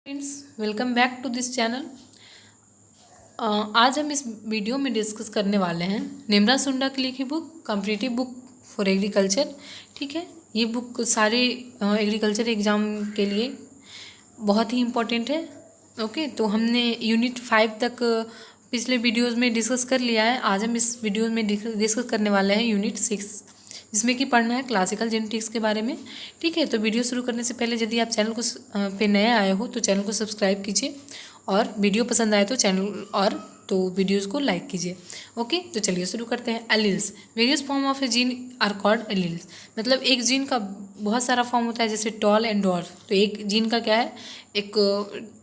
Friends, welcome back to this channel. आज हम इस वीडियो में डिस्कस करने वाले हैं निम्रा सुंडा की लिखी book competitive book for agriculture. ठीक है, ये बुक सारे एग्रीकल्चर एग्ज़ाम के लिए बहुत ही इम्पोर्टेंट है। ओके, तो हमने यूनिट 5 तक पिछले वीडियोस में डिस्कस कर लिया है। आज हम इस वीडियो में डिस्कस करने वाले हैं यूनिट 6, जिसमें कि पढ़ना है क्लासिकल जेनेटिक्स के बारे में। ठीक है, तो वीडियो शुरू करने से पहले यदि आप चैनल को पे नए आए हो तो चैनल को सब्सक्राइब कीजिए, और वीडियो पसंद आए तो चैनल और तो वीडियोस को लाइक कीजिए। ओके, तो चलिए शुरू करते हैं। Alleles, various form of a gene are called alleles. मतलब एक जीन का बहुत सारा फॉर्म होता है, जैसे टॉल एंड डॉर्फ। तो एक जीन का क्या है, एक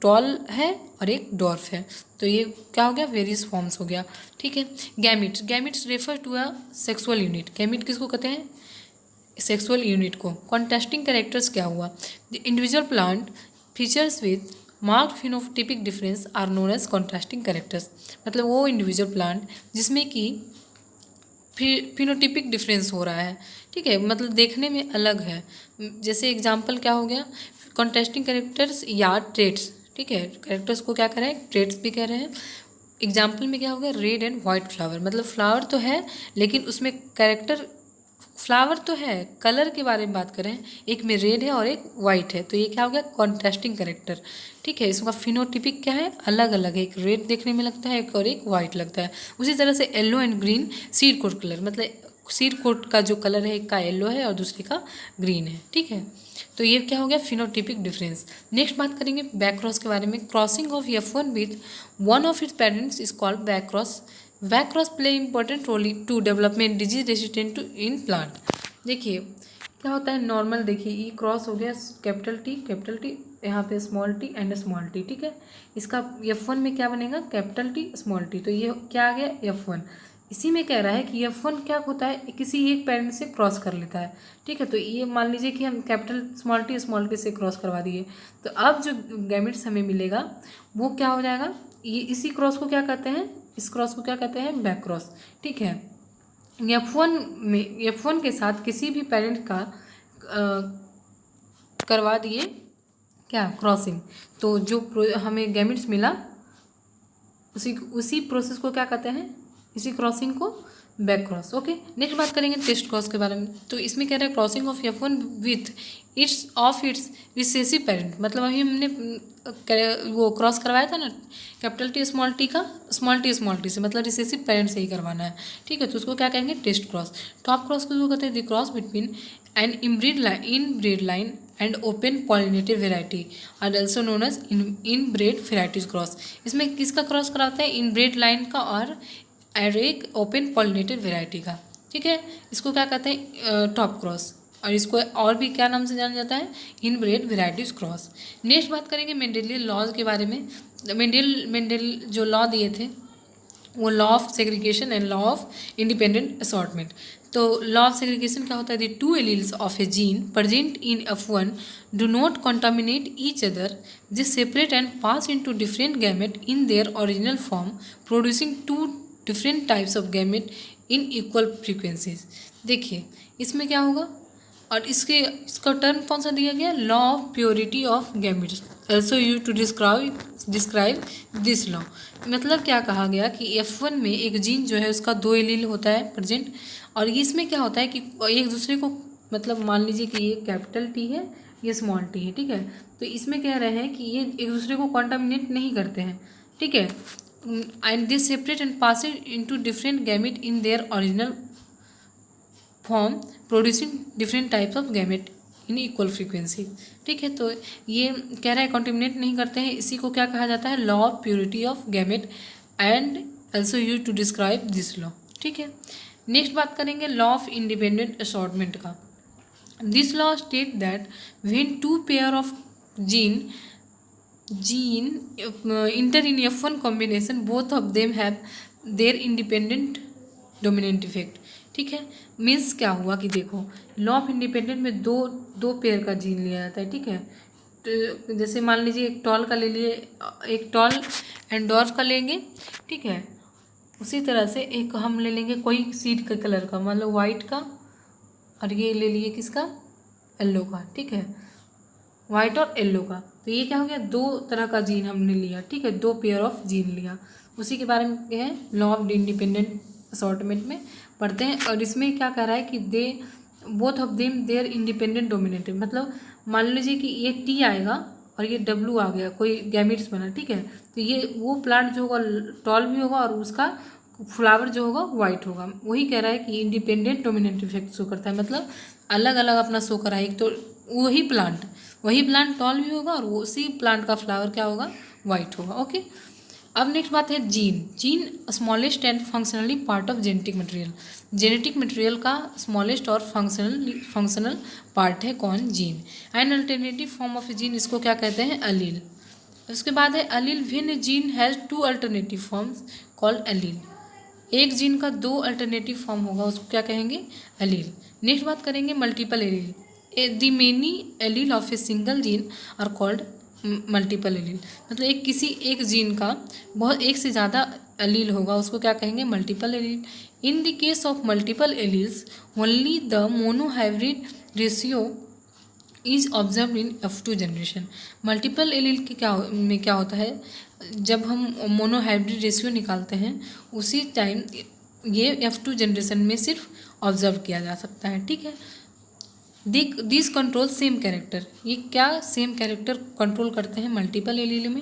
टॉल है और एक डॉर्फ है। तो ये क्या हो गया, वेरियस फॉर्म्स हो गया। ठीक है, gametes, gametes refer to a sexual unit. Gamete किसको कहते हैं, सेक्सुअल यूनिट को। कॉन्ट्रास्टिंग कैरेक्टर्स क्या हुआ, the individual plant features with marked phenotypic difference are known as contrasting characters. मतलब वो इंडिविजुअल प्लांट जिसमें कि फिनोटिपिक डिफरेंस हो रहा है। ठीक है, मतलब देखने में अलग है। जैसे एग्जांपल क्या हो गया, कॉन्ट्रास्टिंग कैरेक्टर्स या ट्रेट्स। ठीक है, कैरेक्टर्स को क्या कह रहे हैं, ट्रेट्स भी कह रहे हैं। एग्जाम्पल में क्या हो गया, रेड एंड वाइट फ्लावर। मतलब फ्लावर तो है लेकिन उसमें कैरेक्टर, फ्लावर तो है, कलर के बारे में बात करें, एक में रेड है और एक वाइट है, तो ये क्या हो गया, कॉन्ट्रास्टिंग कैरेक्टर। ठीक है, इसका फिनोटिपिक क्या है, अलग अलग है। एक रेड देखने में लगता है, एक और एक वाइट लगता है। उसी तरह से yellow and green seed coat colour, मतलब सीड कोट का जो कलर है, एक का येलो है और दूसरे का ग्रीन है। ठीक है, तो ये क्या हो गया, फिनोटिपिक डिफरेंस। नेक्स्ट बात करेंगे बैक क्रॉस के बारे में। Crossing of F1 with one of its parents is called back cross. Back cross play important role to development disease resistant to in plant. देखिए क्या होता है, नॉर्मल देखिए ई क्रॉस हो गया कैपिटल टी, यहाँ पे small T and small T. ठीक है, इसका F1 में क्या बनेगा, कैपिटल टी स्मॉल टी। तो ये क्या आ गया, F1। इसी में कह रहा है कि F1 क्या होता है, किसी एक पेरेंट से क्रॉस कर लेता है। ठीक है, तो ये मान लीजिए कि हम कैपिटल स्मॉल टी से क्रॉस करवा दिए, तो अब जो गैमेट्स हमें मिलेगा वो क्या हो जाएगा, ये इसी क्रॉस को क्या कहते हैं, इस क्रॉस को क्या कहते हैं, बैक क्रॉस। ठीक है, F1 के साथ किसी भी पेरेंट का करवा दिए क्या, क्रॉसिंग, तो जो हमें गैमेट्स मिला उसी प्रोसेस को क्या कहते हैं, इसी क्रॉसिंग को बैक क्रॉस। ओके, नेक्स्ट बात करेंगे टेस्ट क्रॉस के बारे में। तो इसमें कह रहा है crossing of F1 with its recessive parent. मतलब अभी हमने वो क्रॉस करवाया था ना, कैपिटल टी का स्मॉल टी से, मतलब रिसेसिव पेरेंट से ही करवाना है। ठीक है, तो उसको क्या कहेंगे, टेस्ट क्रॉस। टॉप क्रॉस को कहते हैं the cross between an inbreed line and open pollinative variety are also known as inbred varieties cross. इसमें किसका क्रॉस कराते हैं, इनब्रेड लाइन का और एक ओपन पॉलिनेटिव वेराइटी का। ठीक है, इसको क्या कहते हैं, टॉप क्रॉस, और इसको और भी क्या नाम से जाना जाता है, इनब्रेड वेराइटीज क्रॉस। नेक्स्ट बात करेंगे मेंडेलियन लॉज के बारे में। मेंडल जो लॉ दिए थे वो law of segregation and law of independent assortment. तो लॉ ऑफ सेग्रीगेशन क्या होता है, the two alleles of a gene present in F1 do not contaminate each other, this separate and pass into different gamete in their original form, producing to different types of gamete in equal frequencies. देखिए इसमें क्या होगा, और इसका term कौन सा दिया गया, law of purity of gametes, also use to describe this law. मतलब क्या कहा गया कि F1 में एक जीन जो है उसका दो एलील होता है प्रेजेंट, और इसमें क्या होता है कि एक दूसरे को, मतलब मान लीजिए कि ये कैपिटल टी है, ये स्मॉल टी है। ठीक है, तो इसमें कह रहे हैं कि ये एक दूसरे को कॉन्टामिनेट नहीं करते हैं। ठीक है, and this separate and pass into different gamete in their original form, producing different types of gamete in equal frequency. ठीक है, तो ये कह रहा है कॉन्टिमिनेट नहीं करते हैं, इसी को क्या कहा जाता है, law of purity of gamete and also use to describe this law. ठीक है, नेक्स्ट बात करेंगे लॉ ऑफ इंडिपेंडेंट असॉर्टमेंट का। This law state that when two pair of gene enter in F1 combination, both of them have their independent dominant effect। ठीक है, means क्या हुआ कि देखो लॉ ऑफ इंडिपेंडेंट में दो पेयर का जीन लिया जाता है। ठीक है, तो जैसे मान लीजिए एक टॉल का ले लिए, एक टॉल एंड डॉर्फ का लेंगे। ठीक है, उसी तरह से एक हम ले लेंगे कोई सीड का कलर का, मान लो वाइट का, और ये ले लिए किसका, येल्लो का। ठीक है, वाइट और येल्लो का। तो ये क्या हो गया, 2 तरह का जीन हमने लिया, ठीक है, 2 पेयर ऑफ जीन लिया। उसी के बारे में क्या है, लॉ ऑफ इंडिपेंडेंट असॉर्टमेंट में पढ़ते हैं। और इसमें क्या कह रहा है कि they both of them there independent dominative, मतलब मान लीजिए कि ये टी आएगा और ये डब्ल्यू आ गया, कोई गैमेट्स बना, ठीक है, तो ये वो प्लांट जो होगा टॉल भी होगा और उसका फ्लावर जो होगा वाइट होगा। वही कह रहा है कि इंडिपेंडेंट डोमिनेंट इफेक्ट शो करता है, मतलब अलग अलग अपना शो करा है। एक तो वही प्लांट टॉल भी होगा और उसी प्लांट का फ्लावर क्या होगा, वाइट होगा। ओके, अब नेक्स्ट बात है gene smallest and functionally part of genetic material. Genetic material का स्मॉलेस्ट और फंक्शनल पार्ट है कौन, gene. An alternative form of gene, इसको क्या कहते हैं, अलील। उसके बाद है allele, when gene has 2 alternative forms called allele. एक जीन का 2 अल्टरनेटिव फॉर्म होगा, उसको क्या कहेंगे, अलील। नेक्स्ट बात करेंगे multiple allele. The many allele of a single gene are called multiple allele, मतलब एक जीन का बहुत एक से ज़्यादा एलील होगा, उसको क्या कहेंगे, multiple allele. In the case of multiple alleles only the monohybrid ratio is observe in F2 generation. Multiple allele के क्या होता है, जब हम मोनोहाइब्रिड रेशियो निकालते हैं उसी टाइम ये F2 जनरेशन में सिर्फ ऑब्जर्व किया जा सकता है, ठीक है। दिस कंट्रोल सेम कैरेक्टर, ये क्या सेम कैरेक्टर कंट्रोल करते हैं मल्टीपल एलील में।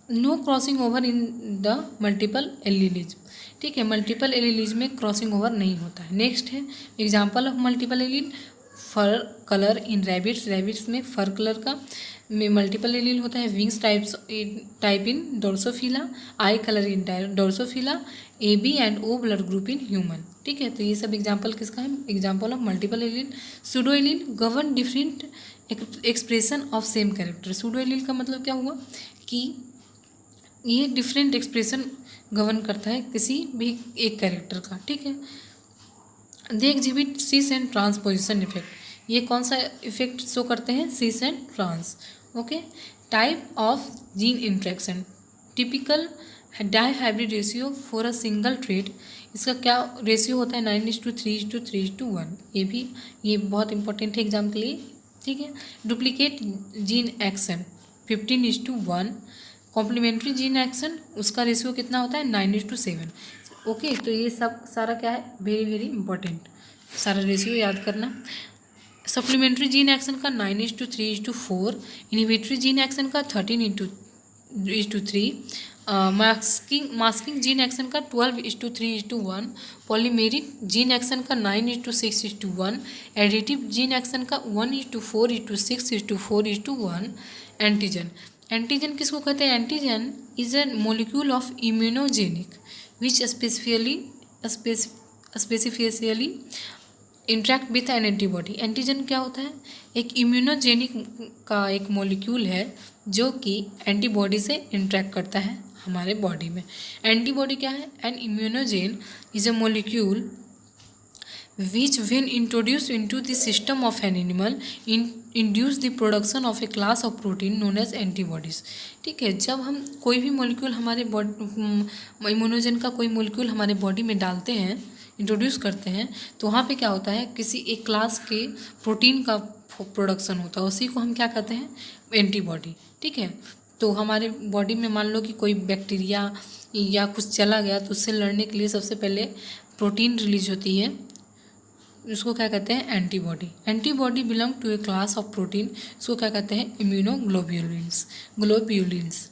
No crossing over in the multiple alleles, ठीक है, मल्टीपल एलीलिज में क्रॉसिंग ओवर नहीं होता है। नेक्स्ट है example of multiple allele, fur colour in rabbits में फर कलर का में मल्टीपल एलील होता है। Wings type in Drosophila, eye colour in Drosophila, AB and O blood group in human, ठीक है। तो ये सब एग्जाम्पल किसका है, example of multiple allele. Pseudo allele govern different expression of same character. Pseudo allele का मतलब क्या हुआ कि ये डिफरेंट एक्सप्रेशन गवर्न करता है किसी भी एक कैरेक्टर का, ठीक है। They exhibit cis and transposition effect, ये कौन सा इफेक्ट शो करते हैं, cis and trans. Okay, type of gene interaction, typical dihybrid ratio for a single trait, इसका क्या रेशियो होता है, 9:3:3:1। ये बहुत इंपॉर्टेंट है एग्जाम के लिए, ठीक है। Duplicate gene action 15:1। Complementary gene action उसका रेशियो कितना होता है, 9:7। ओके, तो ये सब सारा क्या है, वेरी वेरी इंपॉर्टेंट, सारा रेशियो याद करना। सप्लीमेंट्री जीन एक्शन का 9:3:4, इनहिबिटरी जीन एक्शन का 13:3, मास्किंग जीन एक्शन का 12:3:1, पॉलीमेरिक जीन एक्शन का 9:6:1, एडिटिव जीन एक्शन का 1:4:6:4:1। एंटीजन किसको कहते हैं, antigen is a molecule of immunogenic which specifically interact with an antibody. Antigen क्या होता है, एक इम्यूनोजेनिक का एक मॉलिक्यूल है जो कि एंटीबॉडी से इंट्रैक्ट करता है हमारे बॉडी में। एंटीबॉडी क्या है, an immunogen is a molecule which when introduced into the system of an animal induce the production of a class of protein known as antibodies, ठीक है। जब हम कोई भी मॉलिक्यूल हमारे बॉडी इम्यूनोजन का कोई मॉलिक्यूल हमारे बॉडी में डालते हैं, इंट्रोड्यूस करते हैं, तो वहाँ पे क्या होता है, किसी एक क्लास के प्रोटीन का प्रोडक्शन होता है, उसी को हम क्या कहते हैं, एंटीबॉडी, ठीक है। तो हमारे बॉडी में मान लो कि कोई बैक्टीरिया या कुछ चला गया, तो उससे लड़ने के लिए सबसे पहले प्रोटीन रिलीज होती है, उसको क्या कहते हैं, antibody. Antibody belong to a class of protein, इसको क्या कहते हैं, ग्लोब्यूलिन्स,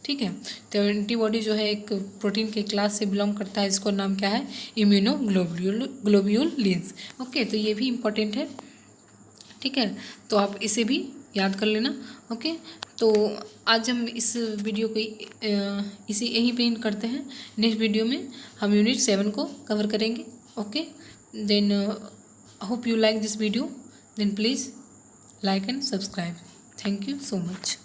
ठीक है। तो एंटीबॉडी जो है एक प्रोटीन के क्लास से बिलोंग करता है, इसको नाम क्या है, ग्लोब्यूलिन्स। ओके, तो ये भी इम्पोर्टेंट है, ठीक है। तो आप इसे भी याद कर लेना। ओके, तो आज हम इस वीडियो को इसी यहीं पे एंड करते हैं। नेक्स्ट वीडियो में हम यूनिट 7 को कवर करेंगे। Okay, then hope you like this video, then please like and subscribe. Thank you so much.